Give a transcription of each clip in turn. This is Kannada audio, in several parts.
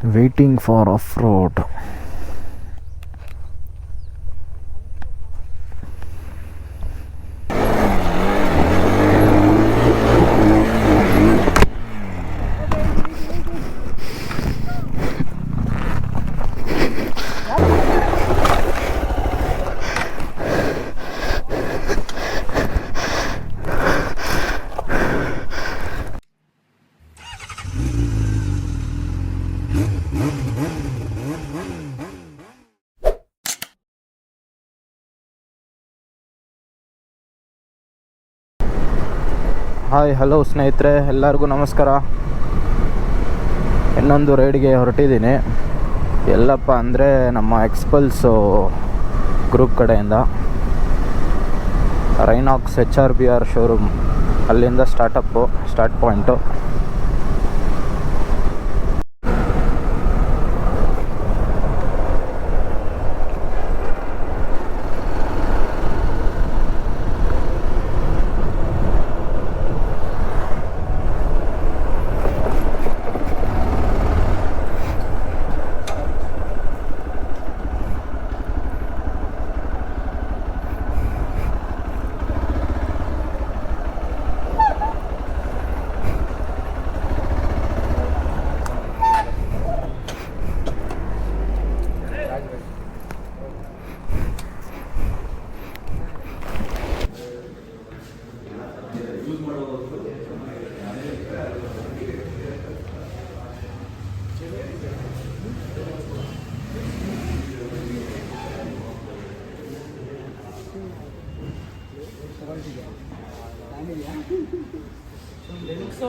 waiting for off-road. Hi hello ಸ್ನೇಹಿತರೆ, ಎಲ್ಲರಿಗೂ ನಮಸ್ಕಾರ. ಇನ್ನೊಂದು ರೈಡ್ಗೆ ಹೊರಟಿದ್ದೀನಿ. ಎಲ್ಲಪ್ಪ ಅಂದರೆ ನಮ್ಮ ಎಕ್ಸ್ಪಲ್ಸು ಗ್ರೂಪ್ ಕಡೆಯಿಂದ ರೈನಾಕ್ಸ್ HRBR ಶೋರೂಮ್ ಅಲ್ಲಿಂದ start point. So,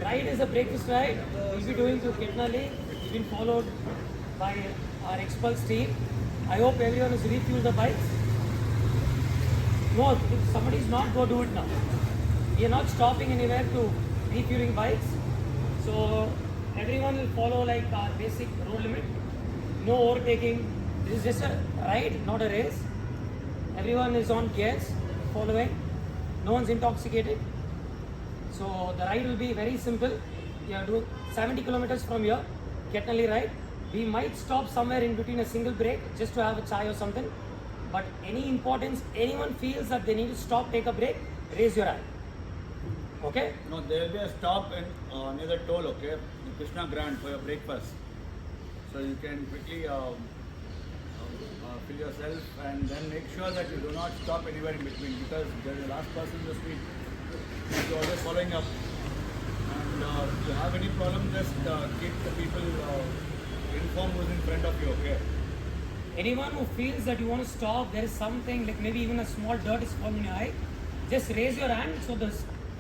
ride is a breakfast ride. We'll be doing to Ketnali. We've been followed by our Expulse team. I hope everyone has refueled the bikes. No, if somebody is not, go do it now. We are not stopping anywhere to refueling bikes. So, everyone will follow like our basic road limit. No overtaking. This is just a ride, not a race. Everyone is on gears, following. No one's intoxicated. So the ride will be very simple. You have to do 70 kilometers from here, Ketnali ride. We might stop somewhere in between a single break just to have a chai or something. But any importance, anyone feels that they need to stop, take a break, raise your hand. Okay? No, there will be a stop in near the toll, okay? In Krishna Grand for your breakfast. So you can quickly fill yourself and then make sure that you do not stop anywhere in between, because there is the last person in the street. You are always following up. And if you have any problem, just keep the people informed who's in front of you, okay? Anyone who feels that you want to stop, there is something like maybe even a small dirt is falling in your eye, just raise your hand. So the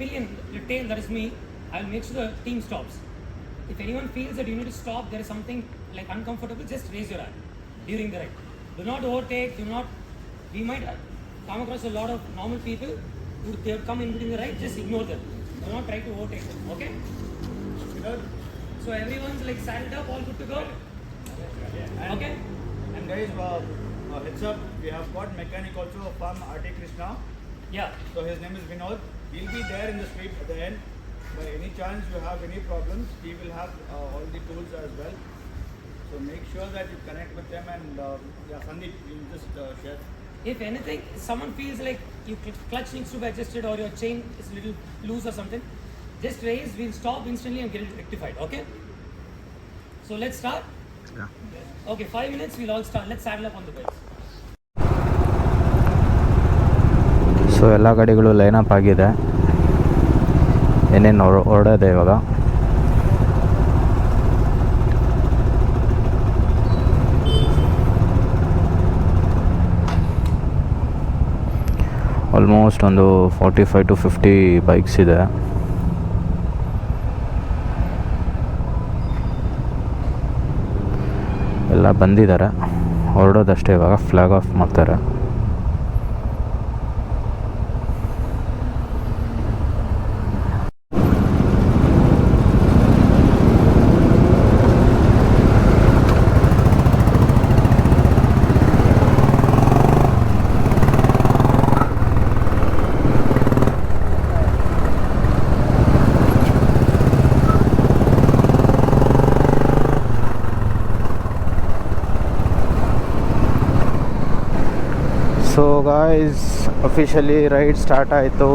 pillion, the tail, that is me, I'll make sure the team stops. If anyone feels that you need to stop, there is something like uncomfortable, just raise your hand during the ride. Do not overtake, we might come across a lot of normal people who they come in between the ride, just ignore them. Do not try to overtake them, okay? So everyone's like saddled up, all good to go? Okay? And guys, heads up, we have got mechanic also from RT Krishna. Yeah. So his name is Vinod. He'll be there in the street at the end. By any chance you have any problems, he will have all the tools as well. So make sure that you connect with them, and Sandeep, you just share. If anything, someone feels like your clutch needs to be adjusted or your chain is a little loose or something, just raise, we'll stop instantly and get it rectified, okay? So let's start? Yeah. Okay, 5 minutes, we'll all start. Let's saddle up on the bikes. So ಎಲ್ಲ ಗಾಡಿಗಳು ಲೈನಪ್ ಆಗಿದೆ. ಏನೇನು ಹೊರಡೋದೆ ಇವಾಗ. ಆಲ್ಮೋಸ್ಟ್ ಒಂದು 45 to 50 ಬೈಕ್ಸ್ ಇದೆ. ಎಲ್ಲ ಬಂದಿದ್ದಾರೆ, ಹೊರಡೋದಷ್ಟೇ ಇವಾಗ. ಫ್ಲಾಗ್ ಆಫ್ ಮಾಡ್ತಾರೆ. ಗಾಯ್ಸ್, ಅಫಿಷಿಯಲಿ ರೈಡ್ ಸ್ಟಾರ್ಟ್ ಆಯಿತು.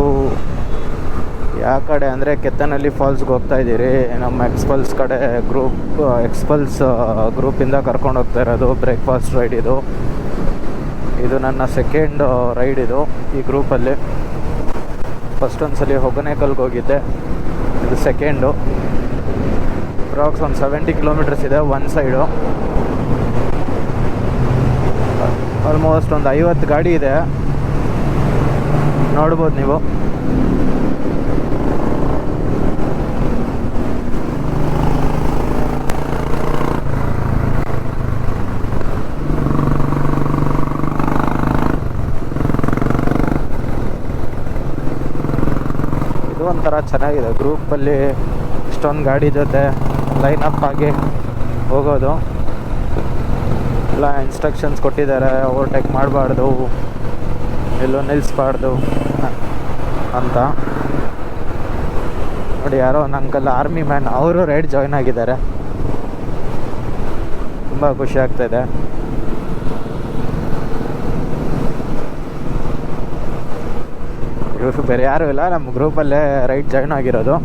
ಯಾವ ಕಡೆ ಅಂದರೆ ಕೆತ್ತನಹಳ್ಳಿ ಫಾಲ್ಸ್ಗೆ ಹೋಗ್ತಾ ಇದ್ದೀರಿ. ನಮ್ಮ ಎಕ್ಸ್ಪಲ್ಸ್ ಕಡೆ ಎಕ್ಸ್ಪಲ್ಸ್ ಗ್ರೂಪಿಂದ ಕರ್ಕೊಂಡು ಹೋಗ್ತಾ ಇರೋದು. ಬ್ರೇಕ್ಫಾಸ್ಟ್ ರೈಡ್ ಇದು ನನ್ನ ಸೆಕೆಂಡ್ ರೈಡ್ ಇದು ಈ ಗ್ರೂಪಲ್ಲಿ. ಫಸ್ಟ್ ಒಂದ್ಸಲಿ ಹೊಗನೇಕಲ್ಗೆ ಹೋಗಿದ್ದೆ, ಇದು ಸೆಕೆಂಡು. ಅಪ್ರಾಕ್ಸ್ ಒಂದು 70 ಕಿಲೋಮೀಟರ್ಸ್ ಇದೆ ಒನ್ ಸೈಡು. ಆಲ್ಮೋಸ್ಟ್ ಒಂದು 50 ಗಾಡಿ ಇದೆ, ನೋಡ್ಬೋದು ನೀವು. ಇದು ಒಂಥರ ಚೆನ್ನಾಗಿದೆ, ಗ್ರೂಪಲ್ಲಿ ಇಷ್ಟೊಂದು ಗಾಡಿ ಜೊತೆ ಲೈನಪ್ ಆಗಿ ಹೋಗೋದು. ಎಲ್ಲ ಇನ್ಸ್ಟ್ರಕ್ಷನ್ಸ್ ಕೊಟ್ಟಿದ್ದಾರೆ, ಓವರ್ಟೇಕ್ ಮಾಡಬಾರ್ದು, ಎಲ್ಲೋ ನಿಲ್ಲಿಸ್ಬಾರ್ದು ಅಂತ. ನೋಡಿ, ಯಾರೋ ಒಂದು ಅಂಕಲ್ ಆರ್ಮಿ ಮ್ಯಾನ್, ಅವರು ರೈಡ್ ಜಾಯ್ನ್ ಆಗಿದ್ದಾರೆ. ತುಂಬ ಖುಷಿ ಆಗ್ತಾಯಿದೆ. ಇವರು ಬೇರೆ ಯಾರೂ ಇಲ್ಲ, ನಮ್ಮ ಗ್ರೂಪಲ್ಲೇ ರೈಡ್ ಜಾಯ್ನ್ ಆಗಿರೋದು.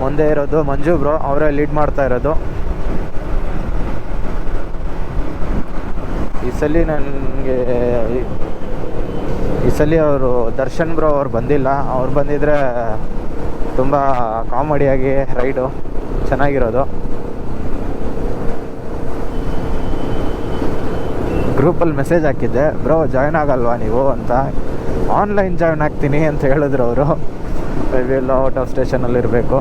ಮುಂದೆ ಇರೋದು ಮಂಜು ಬ್ರೋ, ಅವರೇ ಲೀಡ್ ಮಾಡ್ತಾ ಇರೋದು. ಈ ಸಲ ಅವರು ದರ್ಶನ್ ಬ್ರೋ ಅವ್ರು ಬಂದಿಲ್ಲ. ಅವ್ರು ಬಂದಿದ್ರೆ ತುಂಬ ಕಾಮಿಡಿಯಾಗಿ ರೈಡು ಚೆನ್ನಾಗಿರೋದು. ಗ್ರೂಪಲ್ಲಿ ಮೆಸೇಜ್ ಹಾಕಿದ್ದೆ, ಬ್ರೋ ಜಾಯ್ನ್ ಆಗಲ್ವಾ ನೀವು ಅಂತ. ಆನ್ಲೈನ್ ಜಾಯ್ನ್ ಆಗ್ತೀನಿ ಅಂತ ಹೇಳಿದ್ರು ಅವರು. ಮೇ ಬಿ ಎಲ್ಲ ಔಟ್ ಆಫ್ ಸ್ಟೇಷನಲ್ಲಿರಬೇಕು.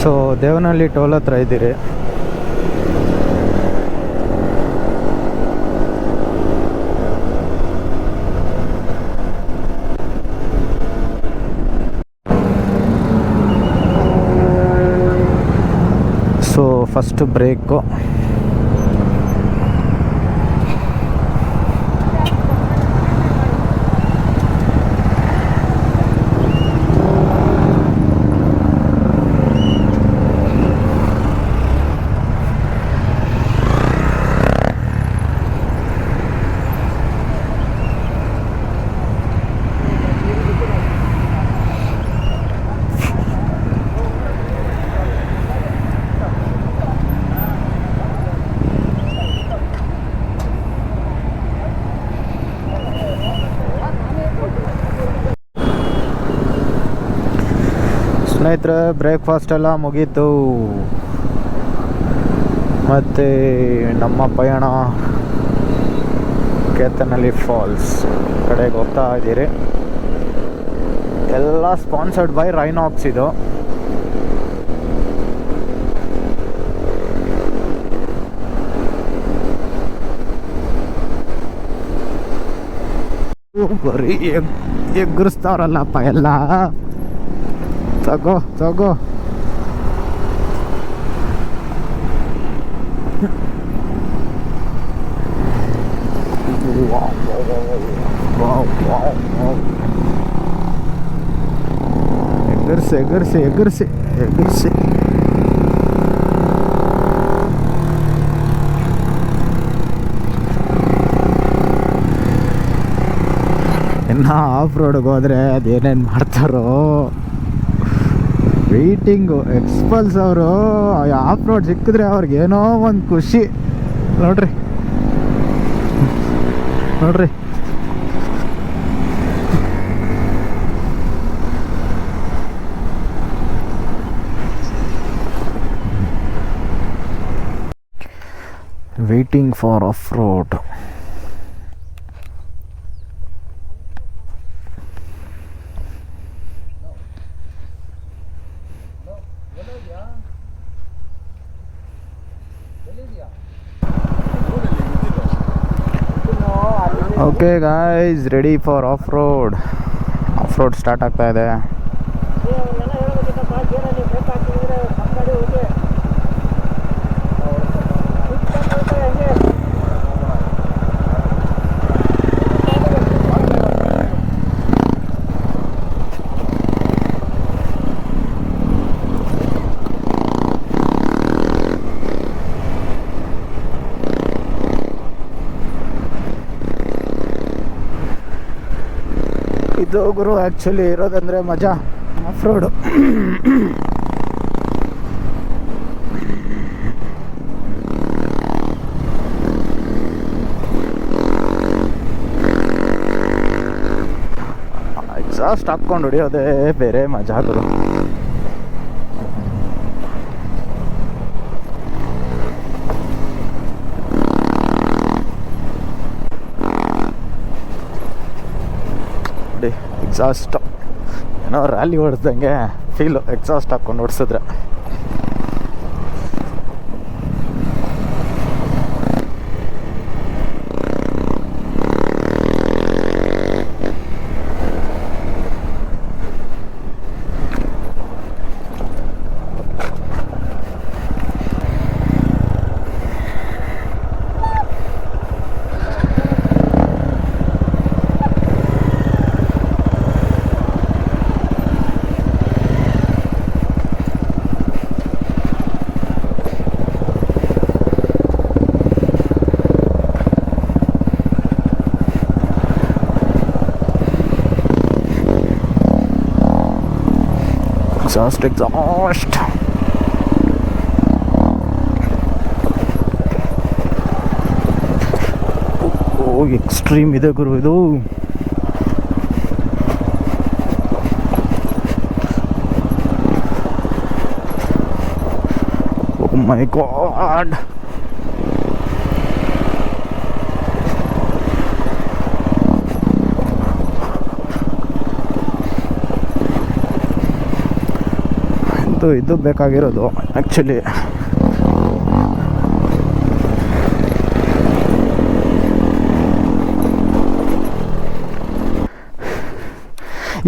ಸೊ ದೇವನಹಳ್ಳಿ ಟೋಲ್ ಹತ್ರ ಇದ್ದೀರಿ. ಸೊ ಫಸ್ಟ್ ಬ್ರೇಕು, ಸ್ನೇಹಿತರೆ ಬ್ರೇಕ್ಫಾಸ್ಟ್ ಎಲ್ಲ ಮುಗೀತು. ಮತ್ತು ನಮ್ಮ ಪಯಣ ಕೇತನಹಳ್ಳಿ ಫಾಲ್ಸ್ ಕಡೆಗೆ ಹೋಗ್ತಾ ಇದ್ದೀರಿ. ಎಲ್ಲ ಸ್ಪಾನ್ಸರ್ಡ್ ಬೈ ರೈನಾಕ್ಸ್ ಇದು. ಬರೀ ಎಗ್ಗಿಸ್ತಾರಲ್ಲಪ್ಪ ಎಲ್ಲ. ತಗೋ ಎಗರ್ಸಿ ಇನ್ನು ಆಫ್ ರೋಡ್ಗೆ ಹೋದರೆ ಅದೇನೇನು ಮಾಡ್ತಾರೋ. ವೆಯ್ಟಿಂಗು ಎಕ್ಸ್ಪಲ್ಸ್ ಅವರು ಆಫ್ ರೋಡ್ ಸಿಕ್ಕಿದ್ರೆ ಅವ್ರಿಗೇನೋ ಒಂದು ಖುಷಿ. ನೋಡ್ರಿ waiting for of road. Okay guys, ready for of road start ಆಗ್ತಾ ಇದೆ. ಇದು ಗುರು ಆ್ಯಕ್ಚುಲಿ ಇರೋದಂದರೆ ಮಜಾ ಆಫ್ ರೋಡು. ಎಕ್ಸಾಸ್ಟ್ ಹಾಕ್ಕೊಂಡು ಹೊಡಿಯೋದೇ ಬೇರೆ ಮಜಾ ಗುರು. ಎಕ್ಸಾಸ್ಟ್ ಏನೋ ರ್ಯಾಲಿ ಹೊಡೆದಂಗೆ ಫೀಲು, ಎಕ್ಸಾಸ್ಟ್ ಹಾಕ್ಕೊಂಡು ಓಡಿಸಿದ್ರೆ. exhaust. ಓ ಎಕ್ಸ್ಟ್ರೀಮ್ ಇದೆ ಗುರು ಇದು. ಓ ಮೈ ಗಾಡ್. ಇದು ಬೇಕಾಗಿರೋದು ಆ್ಯಕ್ಚುಲಿ.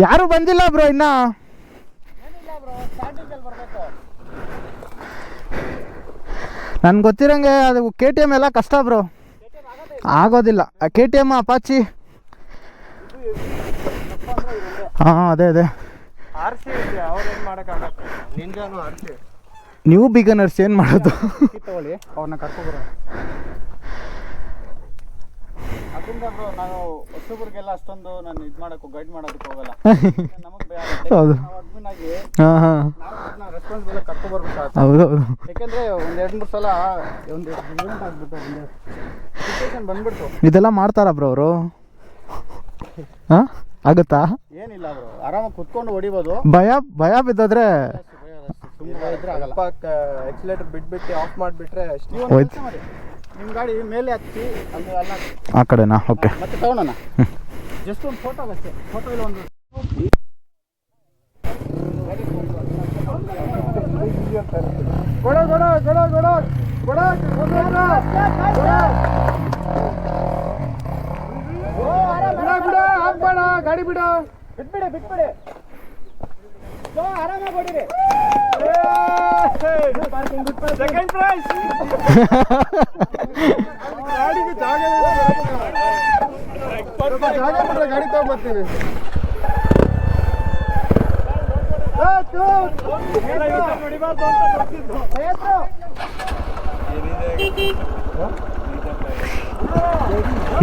ಯಾರು ಬಂದಿಲ್ಲ ಬ್ರೋ ಇನ್ನ. ನನ್ಗೆ ಗೊತ್ತಿರಂಗೆ ಅದು KTM ಎಲ್ಲ ಕಷ್ಟ ಬ್ರೋ, ಆಗೋದಿಲ್ಲ. KTM ಅಪಾಚಿ, ಹಾಂ ಅದೇ ನೀವು ಬಿಗನರ್ಸ್ ಏನು ಮಾಡೋದು? ತಗೊಳ್ಳಿ, ಅವ್ರನ್ನ ಕರ್ಕೊಬರೋ. ಅದರಿಂದ ಬ್ರೋ ನಾವು ಹೊಸಬ್ರಿಗೆಲ್ಲ ಅಷ್ಟೊಂದು ನಾನು ಇದು ಮಾಡೋಕ್ಕೂ ಗೈಡ್ ಮಾಡೋದಕ್ಕೆ ಹೋಗಲ್ಲ. ನಮಗೆ ಹೌದು, ಅಡ್ಮಿನ್ ಆಗಿ ಹಾಂ ನಾವು ರೆಸ್ಪಾನ್ಸಿಬಲ್ ಕರ್ಕೊಬರ್ಬೇಕು. ಹೌದು. ಯಾಕೆಂದರೆ ಒಂದು 2-3 ಸಲ ಒಂದು ಇವೆಂಟ್ ಆಗಿಬಿಟ್ಟು ಒಂದು ಸಿಚುವೇಶನ್ ಬಂದ್ಬಿಡ್ತು. ಇದೆಲ್ಲ ಮಾಡ್ತಾರಾ ಬ್ರೋ ಅವರು? ಹಾಂ ಆಗುತ್ತಾ? ಏನಿಲ್ಲ ಬ್ರೋ, ಆರಾಮಾಗಿ ಕುತ್ಕೊಂಡು ಹೊಡಿಬೋದು. ಭಯ ಬಿದ್ದೋದ್ರೆ ಎಕ್ಸಿಲೇಟರ್ ಬಿಟ್ಬಿಟ್ಟು ಆಫ್ ಮಾಡಿಬಿಟ್ರೆ ಹೋಯ್ತು. ನಿಮ್ಮ ಗಾಡಿ ಮೇಲೆ ಹತ್ತಿ ಅಲ್ಲಿ ಅಲ್ಲ ಆ ಕಡೆನಾ? ಓಕೆ, ಮತ್ತೆ ತಗೊಳ್ಳೋಣ. ಜಸ್ಟ್ ಒಂದು ಫೋಟೋ ಅಷ್ಟೇ. ಫೋಟೋ ಇಲ್ಲ ಒಂದು ಗಾಡಿ ಬಿಡ, ಬಿಟ್ಬಿಡಿ ಆರಾಮಾಗಿ ಹೊಡಿರಿ. Second prize. ಗಾಡಿಗೆ ಜಾಗ ಗಾಡಿ ತಗೊಂಡ್ಬರ್ತೀನಿ.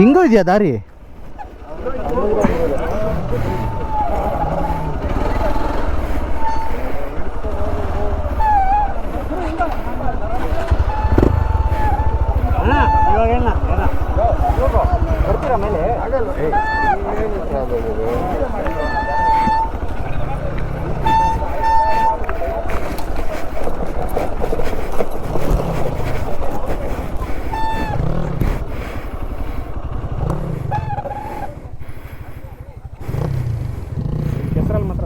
ಹಿಂಗೂ ಇದೆಯಾ ದಾರಿ? ಬರ್ತೀರಾ ಮೇಲೆ? ಆಗಲ್ಲ. ಹೆಸರಲ್ಲಿ ಮಾತ್ರ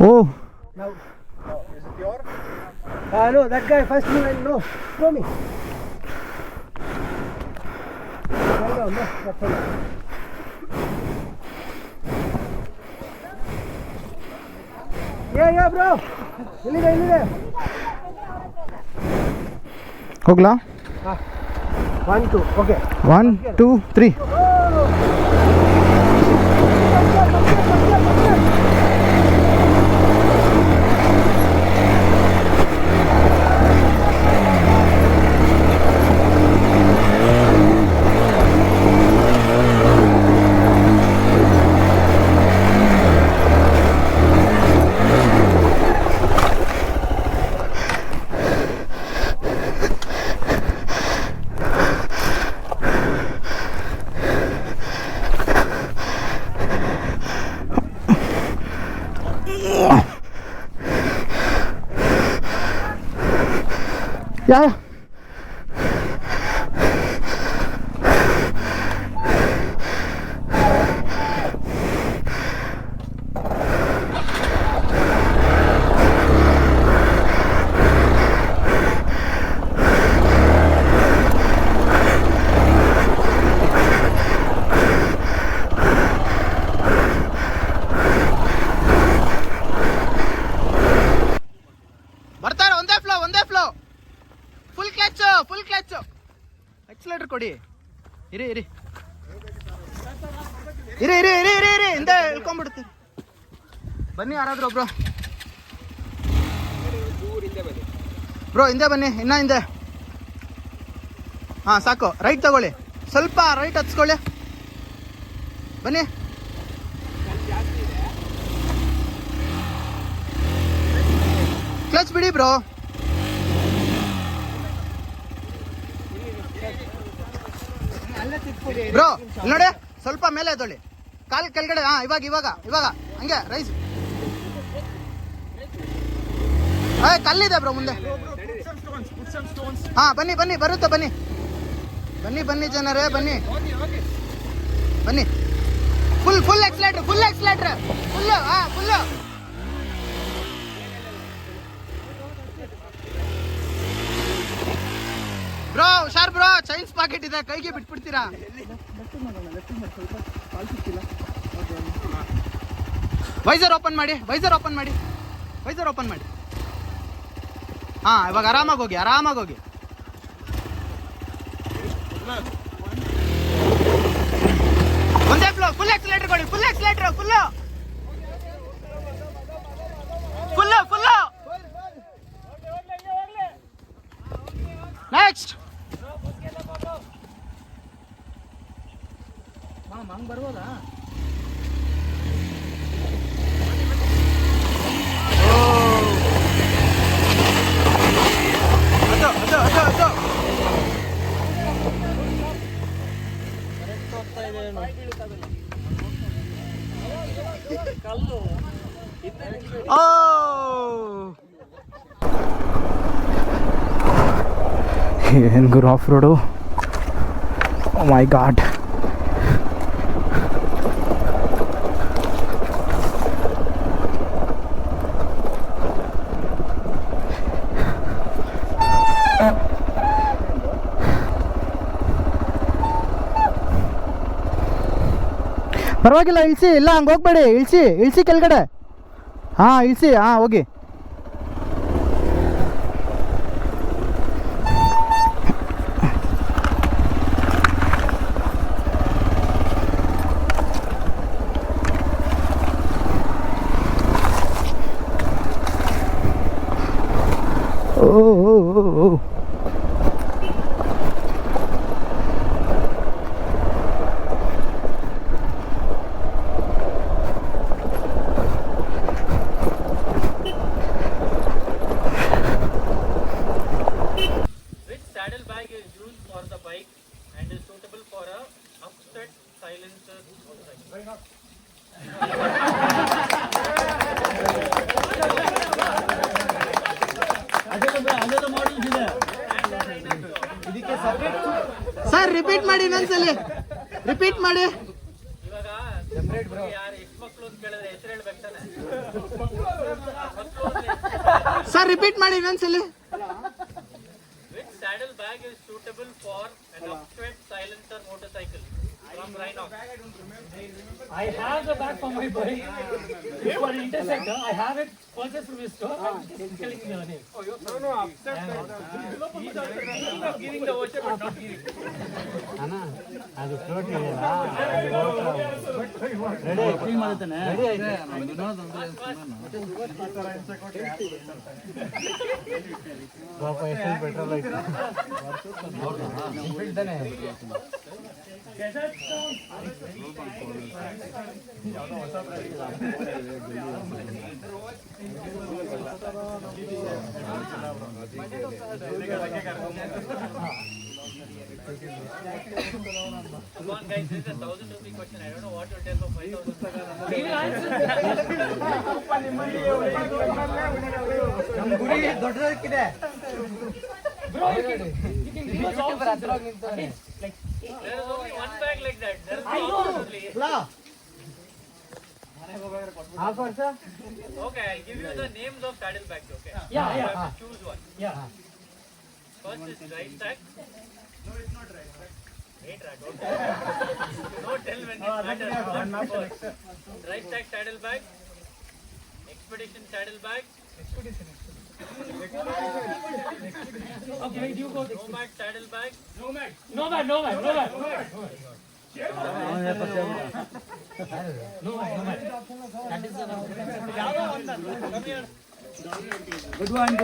Oh, Now, is it your? No, that guy first. No, show me. No, that's all. Yeah, bro. ಇಲ್ಲಿದೆ. ಹೋಗ್ಲಾ? 1, 2, okay. 1, 2, 3. Yeah. ಬರ್ತಾರೆ ಒಂದೇ ಫ್ಲೋ ಫುಲ್ ಕ್ಲಚ್ ಎಕ್ಸಲೇಟರ್ ಕೊಡಿ. ಇರಿ ಹಿಂದೆ ಇಳ್ಕೊಂಡ್ಬಿಡ್ತೀರಿ. ಬನ್ನಿ ಯಾರಾದ್ರೂ ಒಬ್ರು ಬ್ರೋ, ಹಿಂದೆ ಬನ್ನಿ, ಇನ್ನ ಹಿಂದೆ. ಹಾಂ ಸಾಕು. ರೈಟ್ ತಗೊಳ್ಳಿ, ಸ್ವಲ್ಪ ರೈಟ್ ಹತ್ಸ್ಕೊಳ್ಳಿ. ಬನ್ನಿ. ಕ್ಲಚ್ ಬಿಡಿ ಬ್ರೋ. ಬ್ರೋ ನೋಡಿ, ಸ್ವಲ್ಪ ಮೇಲೆ ಎದ್ದೊಳ್ಳಿ, ಕಾಲ್ ಕೆಳಗಡೆ. ಇವಾಗ ಹಂಗೆ ರೈಸ್. ಕಲ್ಲಿದೆ ಬ್ರೋ ಮುಂದೆ. ಬನ್ನಿ ಬರುತ್ತೆ. ಬನ್ನಿ ಜನರೇ, ಬನ್ನಿ. Full accelerator full. ಬ್ರೋ ಹುಷಾರ್ ಬ್ರೋ, ಚೈನ್ಸ್ ಪಾಕೆಟ್ ಇದೆ, ಕೈಗೆ ಬಿಟ್ಬಿಡ್ತೀರಾ? ವೈಸರ್ ಓಪನ್ ಮಾಡಿ. ಹಾಂ, ಇವಾಗ ಆರಾಮಾಗಿ ಹೋಗಿ. ಒಂದೇ ಫ್ಲೋ. ಫುಲ್ ಎಕ್ಸಲೇಟರ್ ಕೊಡಿ. ಫುಲ್. ನೆಕ್ಸ್ಟ್. ಹಂಗೆ ಬರ್ಬೋದಾ? ಅದು ಏನು ಗುರು of road. O my god. ಪರವಾಗಿಲ್ಲ, ಇಳಿಸಿ. ಇಲ್ಲ ಹಂಗೆ ಹೋಗ್ಬೇಡಿ, ಇಳಿಸಿ ಕೆಳಗಡೆ. ಹಾಂ ಇಳಿಸಿ. ಹೋಗಿ. ಓ ಸರ್ ರಿಪೀಟ್ ಮಾಡಿ, ಇನ್ನೊಂದ್ಸಲಿ ರಿಪೀಟ್ ಮಾಡಿ. ಸರ್ ರಿಪೀಟ್ ಮಾಡಿ ಇನ್ನೊಂದ್ಸಲಿ. Which saddle bag is suitable for an upswept silencer motorcycle? From Rhinox. I have the bag for my bike. For Interceptor, I have it purchased from his store. I'm just telling you the name. He's giving the voucher but not giving. Come on guys, this is a 1,000 rupee question. I don't know what to tell for 5,000. He will answer. Bro, you can give us all like There is only one bag like that. There is I know. only. Okay, I'll give you the names of saddle bags, okay? Yeah, You yeah. have to choose one. Yeah. First is dry stack. No, it's not dry stack. Wait, don't tell when it's matters. First, dry stack saddle bag, expedition saddle bag, Okay, wait, you go. nomad saddle bag, No man. No man. That is the number. Good one